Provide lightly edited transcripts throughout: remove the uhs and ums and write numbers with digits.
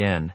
Again,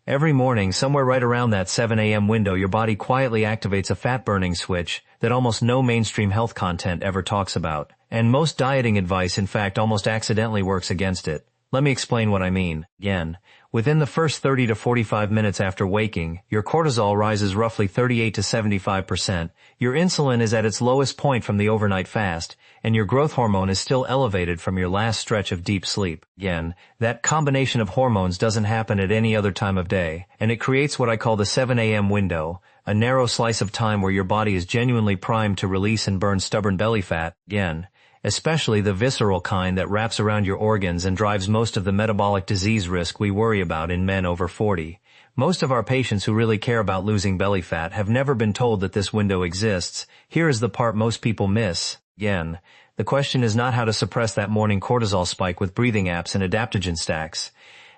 every morning, somewhere right around that 7 a.m. window, your body quietly activates a fat-burning switch that almost no mainstream health content ever talks about. And most dieting advice, in fact, almost accidentally works against it. Let me explain what I mean. Again, within the first 30 to 45 minutes after waking, your cortisol rises roughly 38 to 75%, your insulin is at its lowest point from the overnight fast, and your growth hormone is still elevated from your last stretch of deep sleep. Again, that combination of hormones doesn't happen at any other time of day, and it creates what I call the 7 a.m. window, a narrow slice of time where your body is genuinely primed to release and burn stubborn belly fat. Again, especially the visceral kind that wraps around your organs and drives most of the metabolic disease risk we worry about in men over 40. Most of our patients who really care about losing belly fat have never been told that this window exists. Here is the part most people miss. Again, the question is not how to suppress that morning cortisol spike with breathing apps and adaptogen stacks.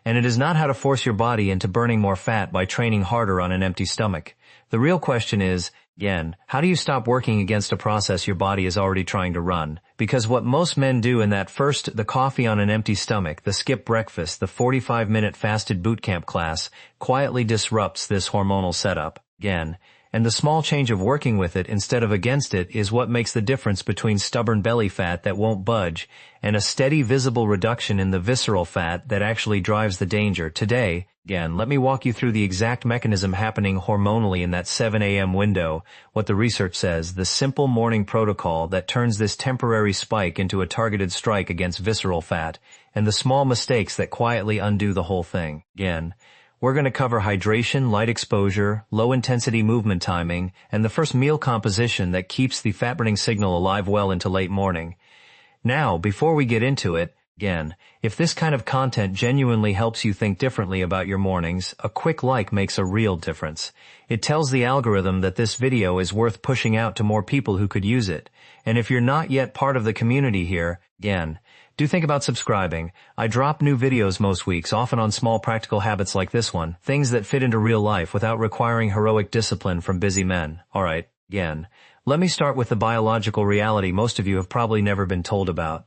And it is not how to force your body into burning more fat by training harder on an empty stomach. The real question is, again, how do you stop working against a process your body is already trying to run? Because what most men do in that first, the coffee on an empty stomach, the skip breakfast, the 45-minute fasted boot camp class, quietly disrupts this hormonal setup. Again, and the small change of working with it instead of against it is what makes the difference between stubborn belly fat that won't budge and a steady visible reduction in the visceral fat that actually drives the danger. Today, again, let me walk you through the exact mechanism happening hormonally in that 7 a.m. window, what the research says, the simple morning protocol that turns this temporary spike into a targeted strike against visceral fat, and the small mistakes that quietly undo the whole thing. Again, we're going to cover hydration, light exposure, low-intensity movement timing, and the first meal composition that keeps the fat-burning signal alive well into late morning. Now, before we get into it, again, if this kind of content genuinely helps you think differently about your mornings, a quick like makes a real difference. It tells the algorithm that this video is worth pushing out to more people who could use it. And if you're not yet part of the community here, again, do think about subscribing. I drop new videos most weeks, often on small practical habits like this one, things that fit into real life without requiring heroic discipline from busy men. Alright, again, let me start with the biological reality most of you have probably never been told about.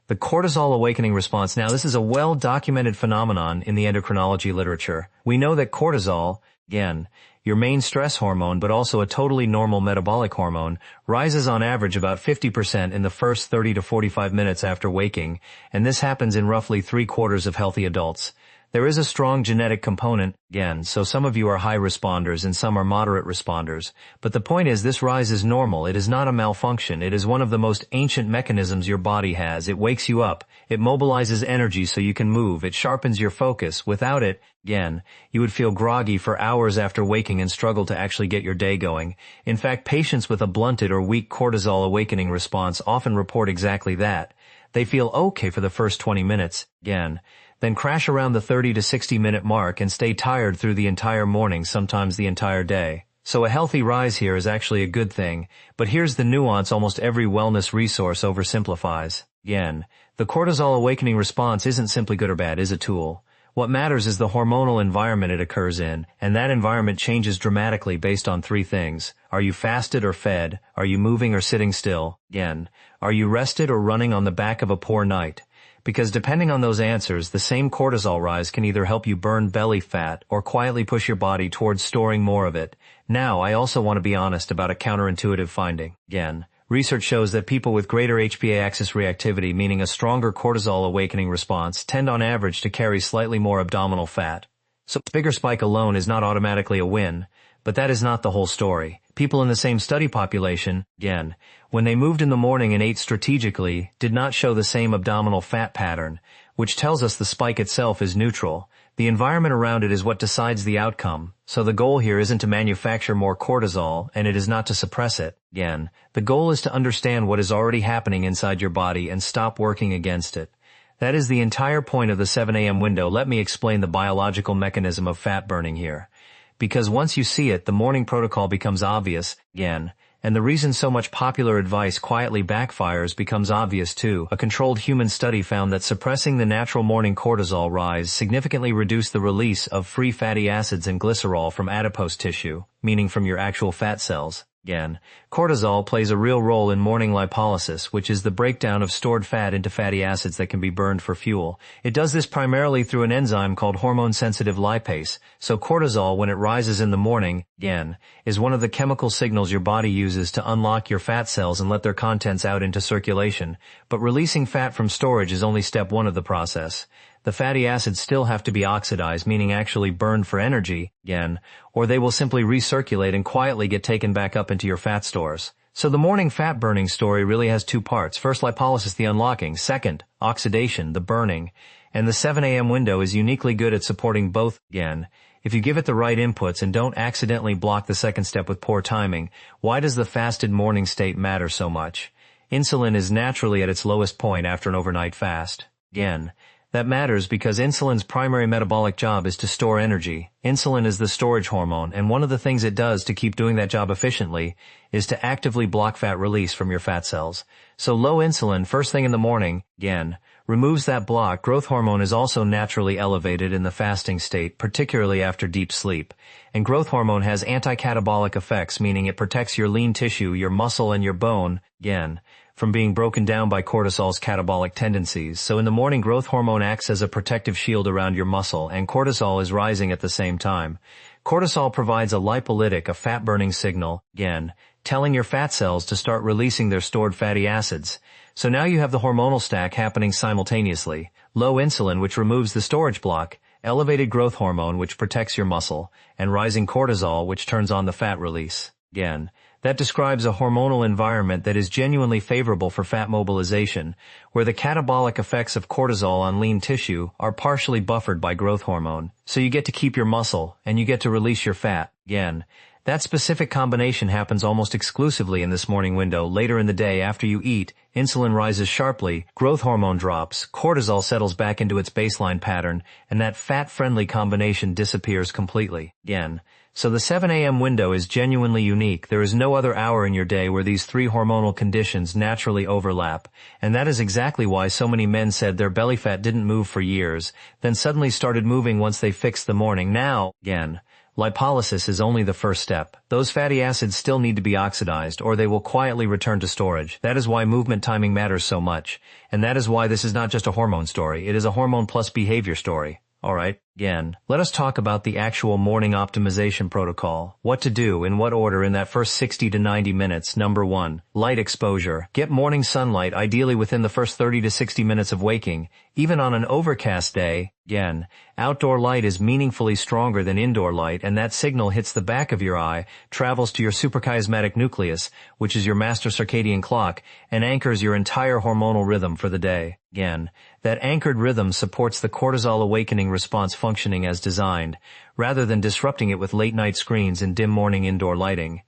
The cortisol awakening response. Now, this is a well-documented phenomenon in the endocrinology literature. We know that cortisol, again, your main stress hormone, but also a totally normal metabolic hormone, rises on average about 50% in the first 30 to 45 minutes after waking, and this happens in roughly 3/4 of healthy adults. There is a strong genetic component, again, so some of you are high responders and some are moderate responders. But the point is, this rise is normal. It is not a malfunction. It is one of the most ancient mechanisms your body has. It wakes you up. It mobilizes energy so you can move. It sharpens your focus. Without it, again, you would feel groggy for hours after waking and struggle to actually get your day going. In fact, patients with a blunted or weak cortisol awakening response often report exactly that. They feel okay for the first 20 minutes, again, then crash around the 30 to 60 minute mark and stay tired through the entire morning, sometimes the entire day. So a healthy rise here is actually a good thing, but here's the nuance almost every wellness resource oversimplifies. Again, the cortisol awakening response isn't simply good or bad, it's a tool. What matters is the hormonal environment it occurs in, and that environment changes dramatically based on 3 things. Are you fasted or fed? Are you moving or sitting still? Again, are you rested or running on the back of a poor night? Because depending on those answers, the same cortisol rise can either help you burn belly fat or quietly push your body towards storing more of it. Now, I also want to be honest about a counterintuitive finding. Again, research shows that people with greater HPA axis reactivity, meaning a stronger cortisol awakening response, tend on average to carry slightly more abdominal fat. So a bigger spike alone is not automatically a win, but that is not the whole story. People in the same study population, again, when they moved in the morning and ate strategically, did not show the same abdominal fat pattern, which tells us the spike itself is neutral. The environment around it is what decides the outcome. So the goal here isn't to manufacture more cortisol, and it is not to suppress it. Again, the goal is to understand what is already happening inside your body and stop working against it. That is the entire point of the 7 a.m. window. Let me explain the biological mechanism of fat burning here. Because once you see it, the morning protocol becomes obvious, again, and the reason so much popular advice quietly backfires becomes obvious too. A controlled human study found that suppressing the natural morning cortisol rise significantly reduced the release of free fatty acids and glycerol from adipose tissue, meaning from your actual fat cells. Again, cortisol plays a real role in morning lipolysis, which is the breakdown of stored fat into fatty acids that can be burned for fuel. It does this primarily through an enzyme called hormone-sensitive lipase, so cortisol, when it rises in the morning, again, is one of the chemical signals your body uses to unlock your fat cells and let their contents out into circulation. But releasing fat from storage is only step one of the process. The fatty acids still have to be oxidized, meaning actually burned for energy, again, or they will simply recirculate and quietly get taken back up into your fat stores. So the morning fat burning story really has two parts. First, lipolysis, the unlocking. Second, oxidation, the burning. And the 7 a.m. window is uniquely good at supporting both, again. If you give it the right inputs and don't accidentally block the second step with poor timing, why does the fasted morning state matter so much? Insulin is naturally at its lowest point after an overnight fast. Again, that matters because insulin's primary metabolic job is to store energy. Insulin is the storage hormone, and one of the things it does to keep doing that job efficiently is to actively block fat release from your fat cells. So low insulin first thing in the morning, again, removes that block. Growth hormone is also naturally elevated in the fasting state, particularly after deep sleep. And growth hormone has anti-catabolic effects, meaning it protects your lean tissue, your muscle, and your bone, again, from being broken down by cortisol's catabolic tendencies. So in the morning, growth hormone acts as a protective shield around your muscle, and cortisol is rising at the same time. Cortisol provides a lipolytic, a fat-burning signal, again, telling your fat cells to start releasing their stored fatty acids. So now you have the hormonal stack happening simultaneously. Low insulin, which removes the storage block, elevated growth hormone, which protects your muscle, and rising cortisol, which turns on the fat release. Again, that describes a hormonal environment that is genuinely favorable for fat mobilization, where the catabolic effects of cortisol on lean tissue are partially buffered by growth hormone. So you get to keep your muscle, and you get to release your fat. Again, that specific combination happens almost exclusively in this morning window. Later in the day, after you eat, insulin rises sharply, growth hormone drops, cortisol settles back into its baseline pattern, and that fat-friendly combination disappears completely. Again, so the 7 a.m. window is genuinely unique. There is no other hour in your day where these three hormonal conditions naturally overlap, and that is exactly why so many men said their belly fat didn't move for years, then suddenly started moving once they fixed the morning. Now, again, lipolysis is only the first step. Those fatty acids still need to be oxidized, or they will quietly return to storage. That is why movement timing matters so much, and that is why this is not just a hormone story. It is a hormone plus behavior story. Alright, again, let us talk about the actual morning optimization protocol. What to do, in what order in that first 60 to 90 minutes. Number 1, light exposure. Get morning sunlight, ideally within the first 30 to 60 minutes of waking. Even on an overcast day, again, outdoor light is meaningfully stronger than indoor light, and that signal hits the back of your eye, travels to your suprachiasmatic nucleus, which is your master circadian clock, and anchors your entire hormonal rhythm for the day. Again, that anchored rhythm supports the cortisol awakening response functioning as designed, rather than disrupting it with late-night screens and dim morning indoor lighting.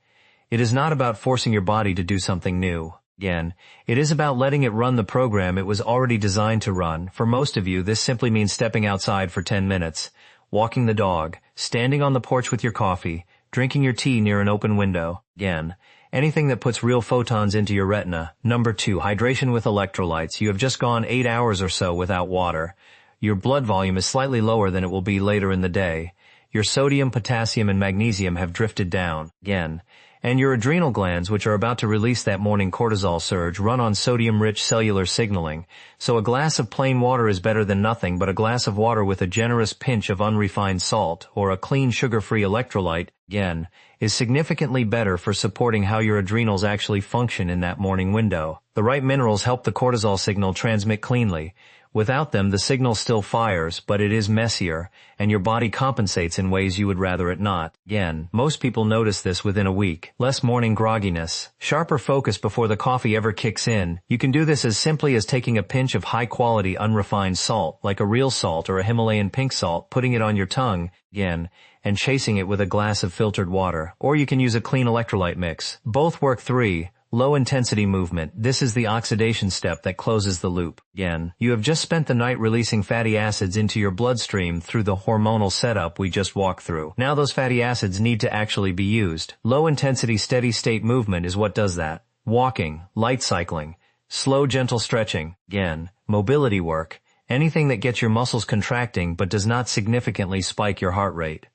It is not about forcing your body to do something new. Again, it is about letting it run the program it was already designed to run. For most of you, this simply means stepping outside for 10 minutes, walking the dog, standing on the porch with your coffee, drinking your tea near an open window. Again, anything that puts real photons into your retina. Number 2, hydration with electrolytes. You have just gone 8 hours or so without water. Your blood volume is slightly lower than it will be later in the day. Your sodium, potassium, and magnesium have drifted down. Again, and your adrenal glands, which are about to release that morning cortisol surge, run on sodium-rich cellular signaling. So a glass of plain water is better than nothing, but a glass of water with a generous pinch of unrefined salt, or a clean sugar-free electrolyte, again, is significantly better for supporting how your adrenals actually function in that morning window. The right minerals help the cortisol signal transmit cleanly. Without them, the signal still fires, but it is messier, and your body compensates in ways you would rather it not. Again, most people notice this within a week. Less morning grogginess, sharper focus before the coffee ever kicks in. You can do this as simply as taking a pinch of high-quality unrefined salt, like a real salt or a Himalayan pink salt, putting it on your tongue, again, and chasing it with a glass of filtered water. Or you can use a clean electrolyte mix. Both work. 3. Low-intensity movement. This is the oxidation step that closes the loop. Again, you have just spent the night releasing fatty acids into your bloodstream through the hormonal setup we just walked through. Now those fatty acids need to actually be used. Low-intensity steady-state movement is what does that. Walking, light cycling, slow gentle stretching, again, mobility work, anything that gets your muscles contracting but does not significantly spike your heart rate.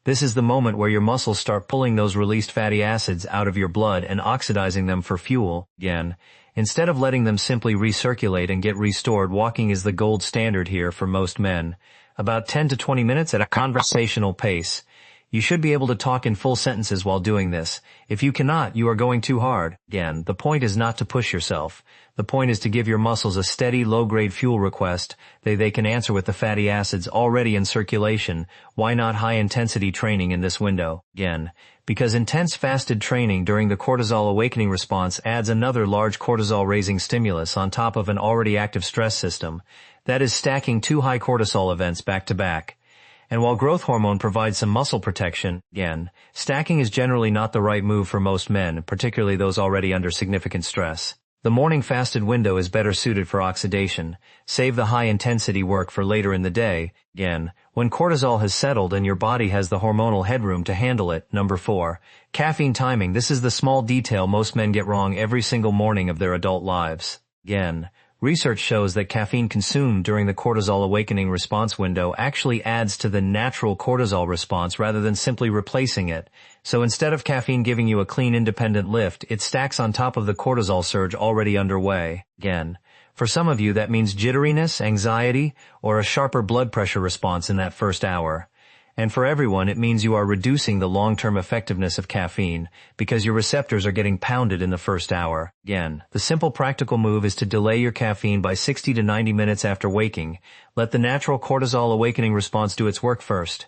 This is the moment where your muscles start pulling those released fatty acids out of your blood and oxidizing them for fuel, again. Instead of letting them simply recirculate and get restored, walking is the gold standard here for most men. About 10 to 20 minutes at a conversational pace. You should be able to talk in full sentences while doing this. If you cannot, you are going too hard. Again, the point is not to push yourself. The point is to give your muscles a steady, low-grade fuel request they can answer with the fatty acids already in circulation. Why not high-intensity training in this window? Again, because intense fasted training during the cortisol awakening response adds another large cortisol-raising stimulus on top of an already active stress system. That is stacking two high cortisol events back to back. And while growth hormone provides some muscle protection, again, stacking is generally not the right move for most men, particularly those already under significant stress. The morning fasted window is better suited for oxidation. Save the high-intensity work for later in the day, again, when cortisol has settled and your body has the hormonal headroom to handle it. Number 4. Caffeine timing. This is the small detail most men get wrong every single morning of their adult lives. Again, research shows that caffeine consumed during the cortisol awakening response window actually adds to the natural cortisol response rather than simply replacing it. So instead of caffeine giving you a clean independent lift, it stacks on top of the cortisol surge already underway. Again, for some of you that means jitteriness, anxiety, or a sharper blood pressure response in that first hour. And for everyone, it means you are reducing the long-term effectiveness of caffeine because your receptors are getting pounded in the first hour. Again, the simple practical move is to delay your caffeine by 60 to 90 minutes after waking. Let the natural cortisol awakening response do its work first.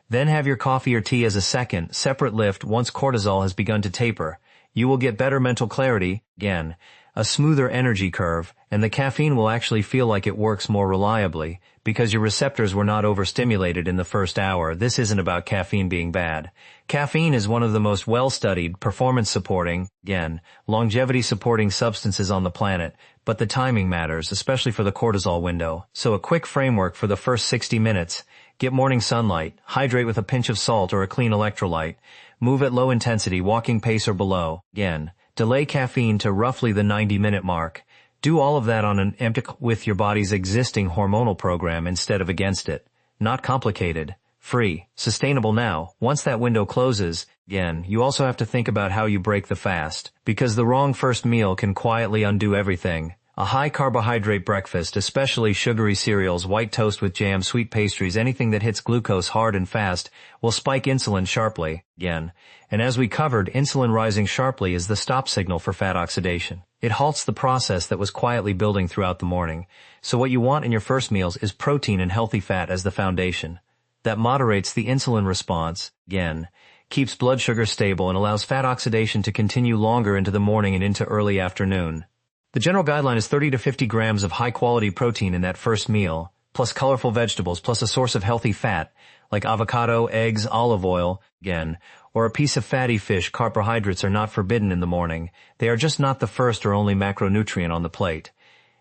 Then have your coffee or tea as a second, separate lift once cortisol has begun to taper. You will get better mental clarity, again, a smoother energy curve, and the caffeine will actually feel like it works more reliably because your receptors were not overstimulated in the first hour. This isn't about caffeine being bad. Caffeine is one of the most well-studied, performance-supporting, again, longevity-supporting substances on the planet, but the timing matters, especially for the cortisol window. So a quick framework for the first 60 minutes. Get morning sunlight, hydrate with a pinch of salt or a clean electrolyte, move at low intensity, walking pace or below. Again, delay caffeine to roughly the 90-minute mark. Do all of that on an empty with your body's existing hormonal program instead of against it. Not complicated. Free. Sustainable now. Once that window closes, again, you also have to think about how you break the fast, because the wrong first meal can quietly undo everything. A high-carbohydrate breakfast, especially sugary cereals, white toast with jam, sweet pastries, anything that hits glucose hard and fast, will spike insulin sharply, again. And as we covered, insulin rising sharply is the stop signal for fat oxidation. It halts the process that was quietly building throughout the morning. So what you want in your first meals is protein and healthy fat as the foundation. That moderates the insulin response, again, keeps blood sugar stable and allows fat oxidation to continue longer into the morning and into early afternoon. The general guideline is 30 to 50 grams of high-quality protein in that first meal, plus colorful vegetables, plus a source of healthy fat, like avocado, eggs, olive oil, again, or a piece of fatty fish. Carbohydrates are not forbidden in the morning. They are just not the first or only macronutrient on the plate.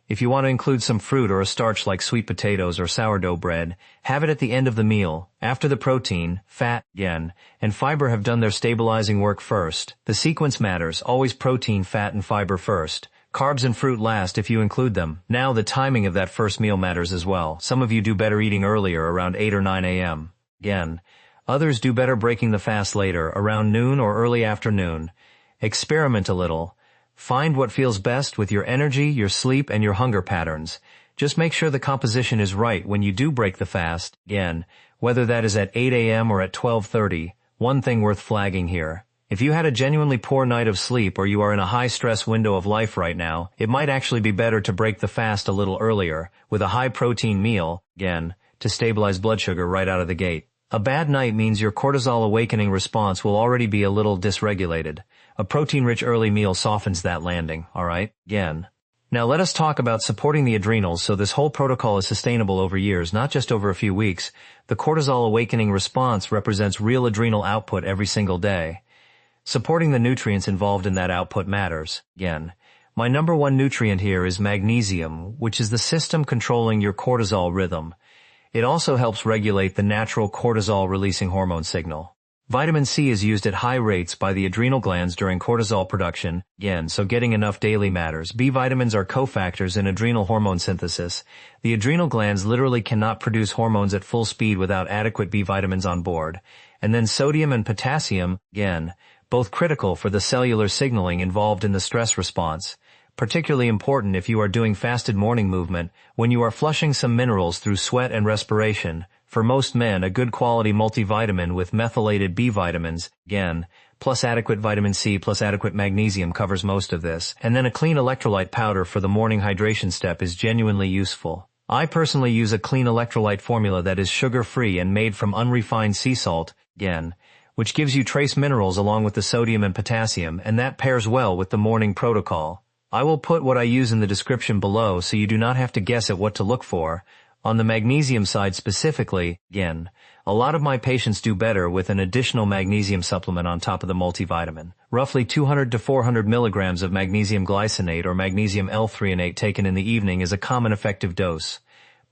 If you want to include some fruit or a starch like sweet potatoes or sourdough bread, have it at the end of the meal, after the protein, fat, again, and fiber have done their stabilizing work first. The sequence matters, always protein, fat, and fiber first. Carbs and fruit last if you include them. Now the timing of that first meal matters as well. Some of you do better eating earlier, around 8 or 9 a.m. Again, others do better breaking the fast later, around noon or early afternoon. Experiment a little. Find what feels best with your energy, your sleep, and your hunger patterns. Just make sure the composition is right when you do break the fast, again, whether that is at 8 a.m. or at 12:30. One thing worth flagging here. If you had a genuinely poor night of sleep or you are in a high-stress window of life right now, it might actually be better to break the fast a little earlier, with a high-protein meal, again, to stabilize blood sugar right out of the gate. A bad night means your cortisol awakening response will already be a little dysregulated. A protein-rich early meal softens that landing, alright? Again. Now let us talk about supporting the adrenals so this whole protocol is sustainable over years, not just over a few weeks. The cortisol awakening response represents real adrenal output every single day. Supporting the nutrients involved in that output matters. Again, my number one nutrient here is magnesium, which is the system controlling your cortisol rhythm. It also helps regulate the natural cortisol-releasing hormone signal. Vitamin C is used at high rates by the adrenal glands during cortisol production, again, so getting enough daily matters. B vitamins are cofactors in adrenal hormone synthesis. The adrenal glands literally cannot produce hormones at full speed without adequate B vitamins on board. And then sodium and potassium, again, both critical for the cellular signaling involved in the stress response. Particularly important if you are doing fasted morning movement, when you are flushing some minerals through sweat and respiration. For most men, a good quality multivitamin with methylated B vitamins, again, plus adequate vitamin C plus adequate magnesium covers most of this, and then a clean electrolyte powder for the morning hydration step is genuinely useful. I personally use a clean electrolyte formula that is sugar-free and made from unrefined sea salt, again, which gives you trace minerals along with the sodium and potassium, and that pairs well with the morning protocol. I will put what I use in the description below so you do not have to guess at what to look for. On the magnesium side specifically, again, a lot of my patients do better with an additional magnesium supplement on top of the multivitamin. Roughly 200 to 400 milligrams of magnesium glycinate or magnesium L-threonate taken in the evening is a common effective dose.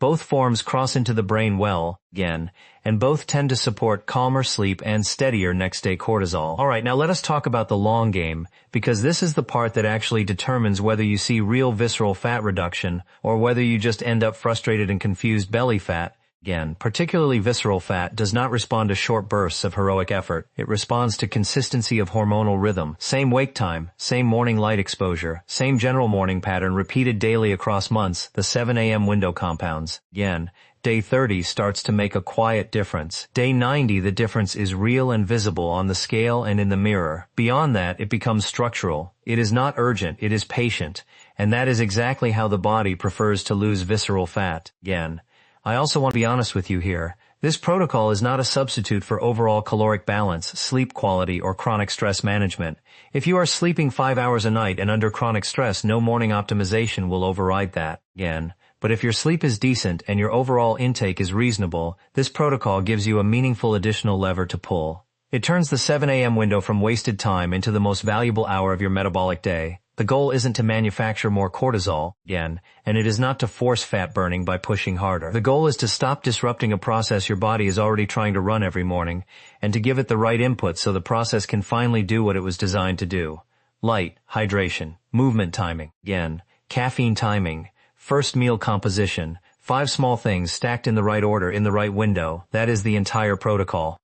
Both forms cross into the brain well, again, and both tend to support calmer sleep and steadier next-day cortisol. Alright, now let us talk about the long game, because this is the part that actually determines whether you see real visceral fat reduction or whether you just end up frustrated and confused belly fat. Again, particularly visceral fat does not respond to short bursts of heroic effort. It responds to consistency of hormonal rhythm. Same wake time, same morning light exposure, same general morning pattern repeated daily across months, the 7 a.m. window compounds. Again, day 30 starts to make a quiet difference. Day 90 the difference is real and visible on the scale and in the mirror. Beyond that it becomes structural. It is not urgent, it is patient. And that is exactly how the body prefers to lose visceral fat. Again, I also want to be honest with you here. This protocol is not a substitute for overall caloric balance, sleep quality, or chronic stress management. If you are sleeping 5 hours a night and under chronic stress, no morning optimization will override that. Again, but if your sleep is decent and your overall intake is reasonable, this protocol gives you a meaningful additional lever to pull. It turns the 7 a.m. window from wasted time into the most valuable hour of your metabolic day. The goal isn't to manufacture more cortisol, again, and it is not to force fat burning by pushing harder. The goal is to stop disrupting a process your body is already trying to run every morning, and to give it the right input so the process can finally do what it was designed to do. Light, hydration, movement timing, again, caffeine timing, first meal composition, 5 small things stacked in the right order in the right window. That is the entire protocol.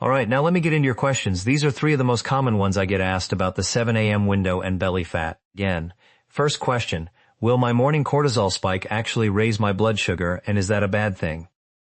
Alright, now let me get into your questions. These are 3 of the most common ones I get asked about the 7 a.m. window and belly fat. Again, first question, will my morning cortisol spike actually raise my blood sugar, and is that a bad thing?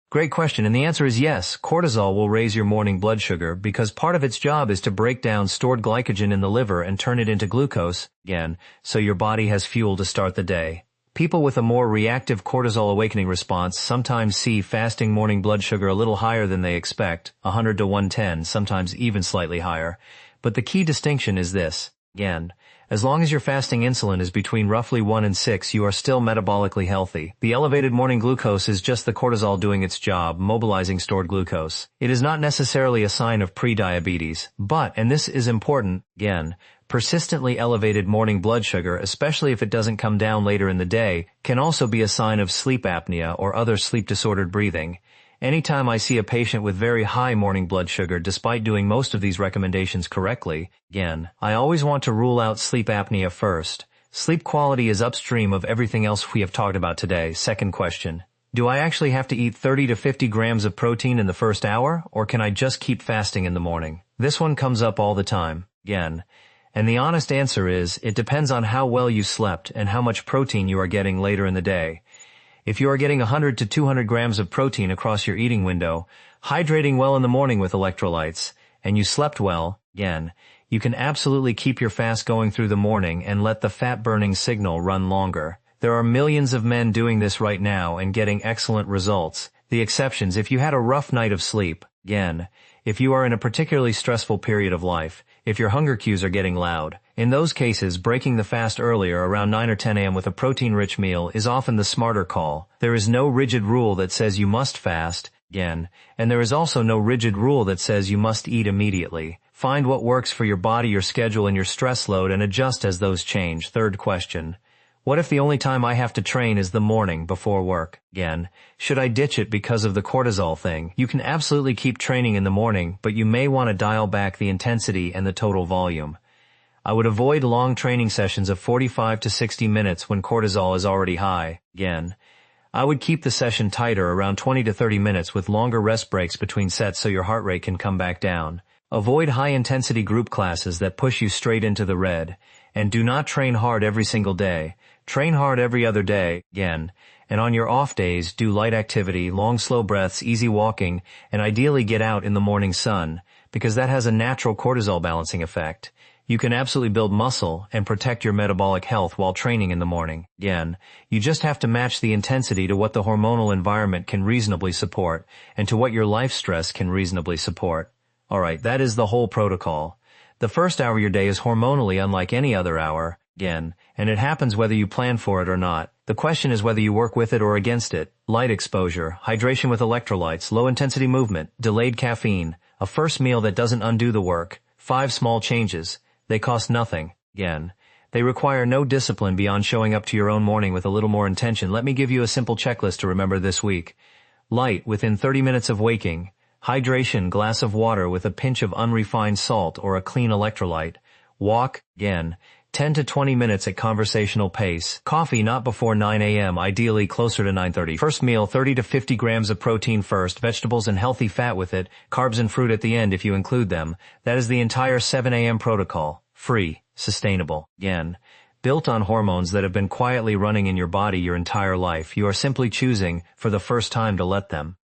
Great question, and the answer is yes. Cortisol will raise your morning blood sugar because part of its job is to break down stored glycogen in the liver and turn it into glucose, again, so your body has fuel to start the day. People with a more reactive cortisol awakening response sometimes see fasting morning blood sugar a little higher than they expect, 100 to 110, sometimes even slightly higher. But the key distinction is this. Again, as long as your fasting insulin is between roughly 1 and 6, you are still metabolically healthy. The elevated morning glucose is just the cortisol doing its job, mobilizing stored glucose. It is not necessarily a sign of pre-diabetes, but, and this is important, again, persistently elevated morning blood sugar, especially if it doesn't come down later in the day, can also be a sign of sleep apnea or other sleep-disordered breathing. Anytime I see a patient with very high morning blood sugar despite doing most of these recommendations correctly, again, I always want to rule out sleep apnea first. Sleep quality is upstream of everything else we have talked about today. Second question. Do I actually have to eat 30 to 50 grams of protein in the first hour, or can I just keep fasting in the morning? This one comes up all the time. Again, and the honest answer is, it depends on how well you slept and how much protein you are getting later in the day. If you are getting 100 to 200 grams of protein across your eating window, hydrating well in the morning with electrolytes, and you slept well, again, you can absolutely keep your fast going through the morning and let the fat-burning signal run longer. There are millions of men doing this right now and getting excellent results. The exceptions, if you had a rough night of sleep, again, if you are in a particularly stressful period of life, if your hunger cues are getting loud, in those cases breaking the fast earlier around 9 or 10 a.m. with a protein-rich meal is often the smarter call. There is no rigid rule that says you must fast, again, and there is also no rigid rule that says you must eat immediately. Find what works for your body, your schedule, and your stress load and adjust as those change. Third question. What if the only time I have to train is the morning before work? Again, should I ditch it because of the cortisol thing? You can absolutely keep training in the morning, but you may want to dial back the intensity and the total volume. I would avoid long training sessions of 45 to 60 minutes when cortisol is already high. Again, I would keep the session tighter, around 20 to 30 minutes, with longer rest breaks between sets so your heart rate can come back down. Avoid high-intensity group classes that push you straight into the red, and do not train hard every single day. Train hard every other day, again, and on your off days, do light activity, long slow breaths, easy walking, and ideally get out in the morning sun, because that has a natural cortisol balancing effect. You can absolutely build muscle and protect your metabolic health while training in the morning. Again, you just have to match the intensity to what the hormonal environment can reasonably support, and to what your life stress can reasonably support. Alright, that is the whole protocol. The first hour of your day is hormonally unlike any other hour, again, and it happens whether you plan for it or not. The question is whether you work with it or against it. Light exposure, hydration with electrolytes, low-intensity movement, delayed caffeine, a first meal that doesn't undo the work, 5 small changes. They cost nothing. Again, they require no discipline beyond showing up to your own morning with a little more intention. Let me give you a simple checklist to remember this week. Light within 30 minutes of waking. Hydration, glass of water with a pinch of unrefined salt or a clean electrolyte. Walk, again, 10 to 20 minutes at conversational pace. Coffee not before 9 a.m., ideally closer to 9:30. First meal, 30 to 50 grams of protein first, vegetables and healthy fat with it, carbs and fruit at the end if you include them. That is the entire 7 a.m. protocol. Free, sustainable. Again, built on hormones that have been quietly running in your body your entire life. You are simply choosing, for the first time, to let them.